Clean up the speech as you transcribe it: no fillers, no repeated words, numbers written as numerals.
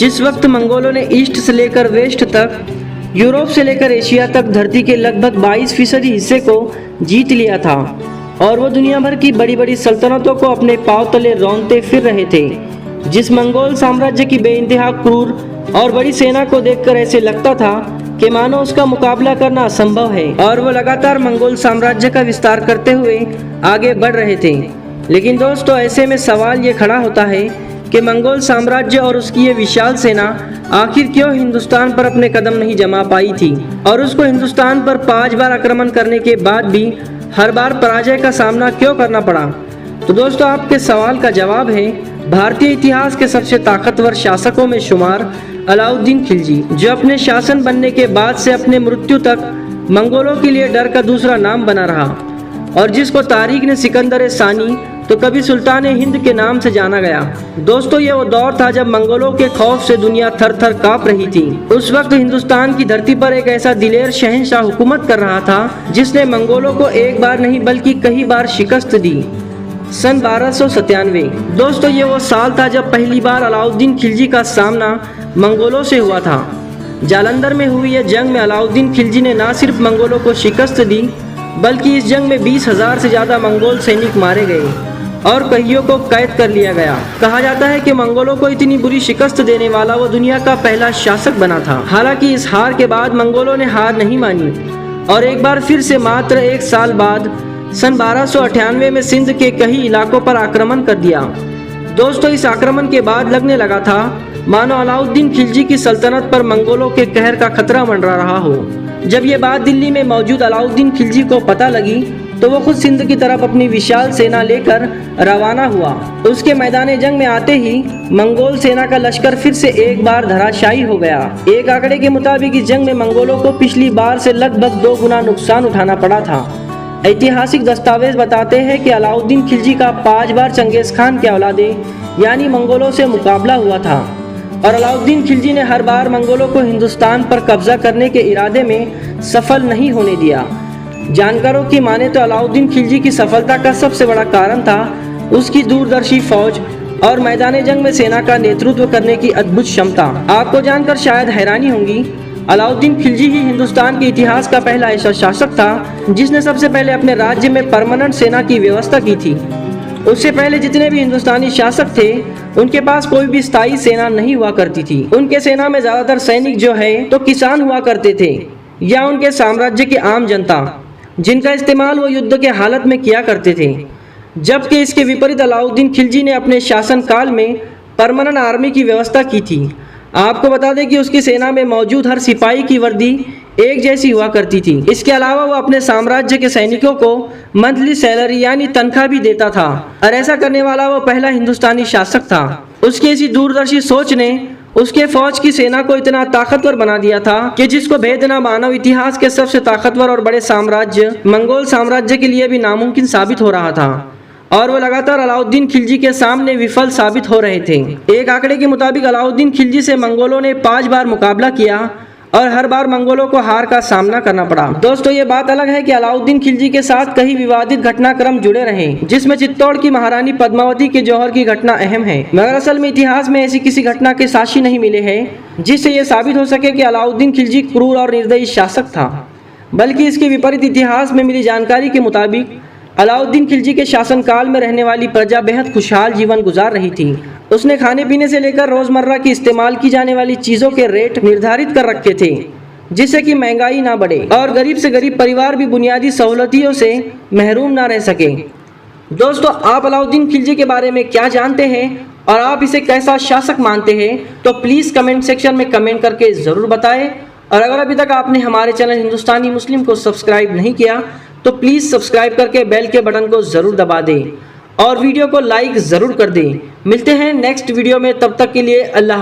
जिस वक्त मंगोलों ने ईस्ट से लेकर वेस्ट तक, यूरोप से लेकर एशिया तक धरती के लगभग 22% हिस्से को जीत लिया था और वो दुनिया भर की बड़ी बड़ी सल्तनतों को अपने पांव तले रौंदते फिर रहे थे। जिस मंगोल साम्राज्य की बेइंतहा क्रूर और बड़ी सेना को देखकर ऐसे लगता था कि मानो उसका मुकाबला करना असंभव है, और वो लगातार मंगोल साम्राज्य का विस्तार करते हुए आगे बढ़ रहे थे। लेकिन दोस्तों, ऐसे में सवाल ये खड़ा होता है कि मंगोल साम्राज्य और उसकी ये विशाल सेना आखिर क्यों हिंदुस्तान पर अपने कदम नहीं जमा पाई थी, और उसको हिंदुस्तान पर 5 बार आक्रमण करने के बाद भी हर बार पराजय का सामना क्यों करना पड़ा। तो दोस्तों, आपके सवाल का जवाब है भारतीय इतिहास के सबसे ताकतवर शासकों में शुमार अलाउद्दीन खिलजी, जो अपने शासन बनने के बाद से अपने मृत्यु तक मंगोलों के लिए डर का दूसरा नाम बना रहा, और जिसको तारीख ने सिकंदर सानी तो कभी सुल्तान हिंद के नाम से जाना गया। दोस्तों, ये वो दौर था जब मंगोलों के खौफ से दुनिया थर थर कांप रही थी। उस वक्त हिंदुस्तान की धरती पर एक ऐसा दिलेर शहंशाह हुकूमत कर रहा था जिसने मंगोलों को एक बार नहीं बल्कि कई बार शिकस्त दी। सन 1297। दोस्तों, ये वो साल था जब पहली बार अलाउद्दीन खिलजी का सामना मंगोलों से हुआ था। जालंधर में हुई यह जंग में अलाउद्दीन खिलजी ने न सिर्फ मंगोलों को शिकस्त दी, बल्कि इस जंग में 20,000 से ज्यादा मंगोल सैनिक मारे गए और कईयों को कैद कर लिया गया। कहा जाता है कि मंगोलों को इतनी बुरी शिकस्त देने वाला वो दुनिया का पहला शासक बना था। हालांकि इस हार के बाद मंगोलों ने हार नहीं मानी और एक बार फिर से मात्र 1 साल बाद सन 1298 में सिंध के कई इलाकों पर आक्रमण कर दिया। दोस्तों, इस आक्रमण के बाद लगने लगा था मानो अलाउद्दीन खिलजी की सल्तनत पर मंगोलों के कहर का खतरा मंडरा रहा हो। जब ये बात दिल्ली में मौजूद अलाउद्दीन खिलजी को पता लगी तो वो खुद सिंध की तरफ अपनी विशाल सेना लेकर रवाना हुआ। उसके मैदान जंग में आते ही मंगोल सेना का लश्कर फिर से एक बार धराशायी हो गया। एक आंकड़े के मुताबिक इस जंग में मंगोलों को पिछली बार से लगभग 2 गुना नुकसान उठाना पड़ा था। ऐतिहासिक दस्तावेज बताते हैं कि अलाउद्दीन खिलजी का 5 बार चंगेज खान के औलादे यानी मंगोलों से मुकाबला हुआ था, और अलाउद्दीन खिलजी ने हर बार मंगोलों को हिंदुस्तान पर कब्जा करने के इरादे में सफल नहीं होने दिया। जानकारों की माने तो अलाउद्दीन खिलजी की सफलता का सबसे बड़ा कारण था उसकी दूरदर्शी फौज और मैदान जंग में सेना का नेतृत्व करने की अद्भुत क्षमता। आपको जानकर शायद हैरानी होगी, अलाउद्दीन खिलजी ही हिंदुस्तान के इतिहास का पहला ऐसा शासक था जिसने सबसे पहले अपने राज्य में परमानेंट सेना की व्यवस्था की थी। उससे पहले जितने भी हिंदुस्तानी शासक थे उनके पास कोई भी स्थायी सेना नहीं हुआ करती थी। उनके सेना में ज्यादातर सैनिक जो है तो किसान हुआ करते थे या उनके साम्राज्य की आम जनता, जिनका इस्तेमाल वो युद्ध के हालत में किया करते थे। जबकि इसके विपरीत अलाउद्दीन खिलजी ने अपने शासन काल में परमानेंट आर्मी की व्यवस्था की थी। आपको बता दें कि उसकी सेना में मौजूद हर सिपाही की वर्दी एक जैसी हुआ करती थी। इसके अलावा वो अपने साम्राज्य के सैनिकों को मंथली सैलरी यानी तनख्वाह भी देता था, और ऐसा करने वाला वो पहला हिंदुस्तानी शासक था। उसकी इसी दूरदर्शी सोच ने उसके फौज की सेना को इतना ताकतवर बना दिया था कि जिसको भेदना मानव इतिहास के सबसे ताकतवर और बड़े साम्राज्य मंगोल साम्राज्य के लिए भी नामुमकिन साबित हो रहा था, और वो लगातार अलाउद्दीन खिलजी के सामने विफल साबित हो रहे थे। एक आंकड़े के मुताबिक अलाउद्दीन खिलजी से मंगोलों ने 5 बार मुकाबला किया और हर बार मंगोलों को हार का सामना करना पड़ा। दोस्तों, ये बात अलग है कि अलाउद्दीन खिलजी के साथ कई विवादित घटनाक्रम जुड़े रहे, जिसमें चित्तौड़ की महारानी पद्मावती के जौहर की घटना अहम है, मगर असल में इतिहास में ऐसी किसी घटना के साक्षी नहीं मिले हैं जिससे ये साबित हो सके कि अलाउद्दीन खिलजी क्रूर और निर्दयी शासक था। बल्कि इसके विपरीत इतिहास में मिली जानकारी के मुताबिक अलाउद्दीन खिलजी के शासनकाल में रहने वाली प्रजा बेहद खुशहाल जीवन गुजार रही थी। उसने खाने पीने से लेकर रोजमर्रा की इस्तेमाल की जाने वाली चीजों के रेट निर्धारित कर रखे थे, जिससे कि महंगाई ना बढ़े और गरीब से गरीब परिवार भी बुनियादी सहूलतियों से महरूम ना रह सके। दोस्तों, आप अलाउद्दीन खिलजी के बारे में क्या जानते हैं और आप इसे कैसा शासक मानते हैं, तो प्लीज कमेंट सेक्शन में कमेंट करके जरूर बताएं। और अगर अभी तक आपने हमारे चैनल हिंदुस्तानी मुस्लिम को सब्सक्राइब नहीं किया तो प्लीज सब्सक्राइब करके बेल के बटन को जरूर दबा दें और वीडियो को लाइक जरूर कर दें। मिलते हैं नेक्स्ट वीडियो में, तब तक के लिए अल्लाह हाफ़िज़।